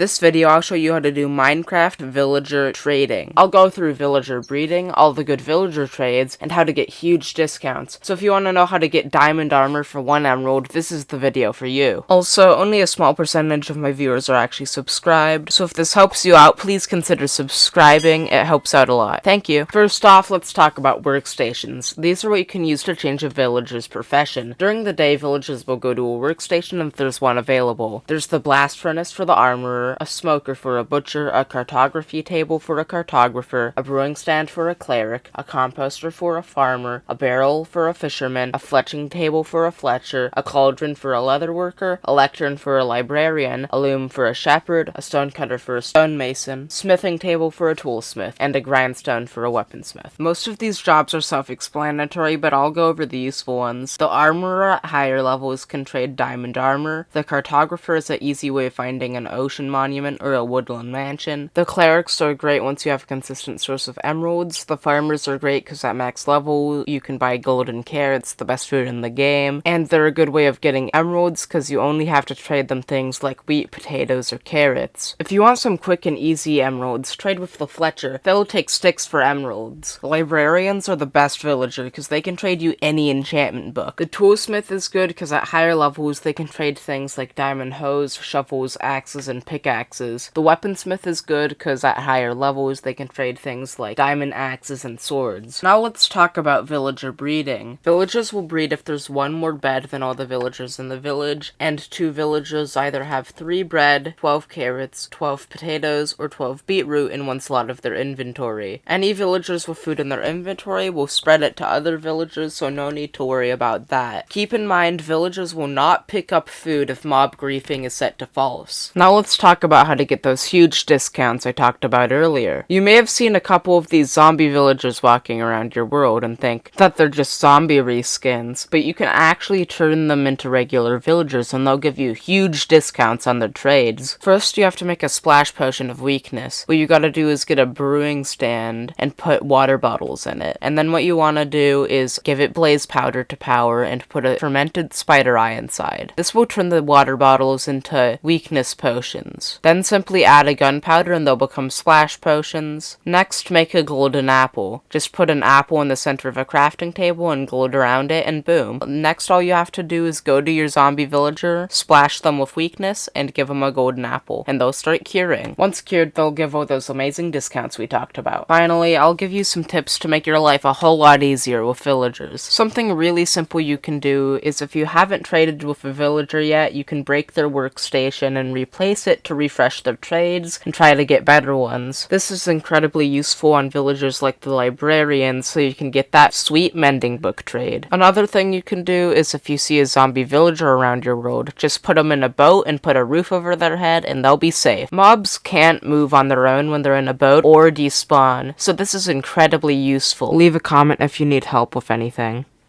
This video I'll show you how to do Minecraft villager trading. I'll go through villager breeding, all the good villager trades, and how to get huge discounts. So if you want to know how to get diamond armor for 1 emerald, this is the video for you. Also, only a small percentage of my viewers are actually subscribed, so if this helps you out, please consider subscribing. It helps out a lot. Thank you. First off, let's talk about workstations. These are what you can use to change a villager's profession. During the day, villagers will go to a workstation if there's one available. There's the blast furnace for the armorer, a smoker for a butcher, a cartography table for a cartographer, a brewing stand for a cleric, a composter for a farmer, a barrel for a fisherman, a fletching table for a fletcher, a cauldron for a leather worker, a lectern for a librarian, a loom for a shepherd, a stonecutter for a stonemason, smithing table for a toolsmith, and a grindstone for a weaponsmith. Most of these jobs are self-explanatory, but I'll go over the useful ones. The armorer at higher levels can trade diamond armor. The cartographer is an easy way of finding an ocean monument or a woodland mansion. The clerics are great once you have a consistent source of emeralds. The farmers are great because at max level you can buy golden carrots, the best food in the game, and they're a good way of getting emeralds because you only have to trade them things like wheat, potatoes, or carrots. If you want some quick and easy emeralds, trade with the fletcher. They'll take sticks for emeralds. The librarians are the best villager because they can trade you any enchantment book. The toolsmith is good because at higher levels they can trade things like diamond hoes, shovels, axes, and pickaxes. The weaponsmith is good because at higher levels they can trade things like diamond axes and swords. Now let's talk about villager breeding. Villagers will breed if there's one more bed than all the villagers in the village, and 2 villagers either have 3 bread, 12 carrots, 12 potatoes, or 12 beetroot in one slot of their inventory. Any villagers with food in their inventory will spread it to other villagers, so no need to worry about that. Keep in mind, villagers will not pick up food if mob griefing is set to false. Now let's talk about how to get those huge discounts I talked about earlier. You may have seen a couple of these zombie villagers walking around your world and think that they're just zombie reskins, but you can actually turn them into regular villagers and they'll give you huge discounts on their trades. First, you have to make a splash potion of weakness. What you gotta do is get a brewing stand and put water bottles in it. And then what you wanna do is give it blaze powder to power and put a fermented spider eye inside. This will turn the water bottles into weakness potions. Then simply add a gunpowder and they'll become splash potions. Next, make a golden apple. Just put an apple in the center of a crafting table and gold around it, and boom. Next, all you have to do is go to your zombie villager, splash them with weakness, and give them a golden apple, and they'll start curing. Once cured, they'll give all those amazing discounts we talked about. Finally, I'll give you some tips to make your life a whole lot easier with villagers. Something really simple you can do is if you haven't traded with a villager yet, you can break their workstation and replace it to refresh their trades and try to get better ones. This is incredibly useful on villagers like the librarians, so you can get that sweet mending book trade. Another thing you can do is if you see a zombie villager around your world, just put them in a boat and put a roof over their head and they'll be safe. Mobs can't move on their own when they're in a boat or despawn, so this is incredibly useful. Leave a comment if you need help with anything.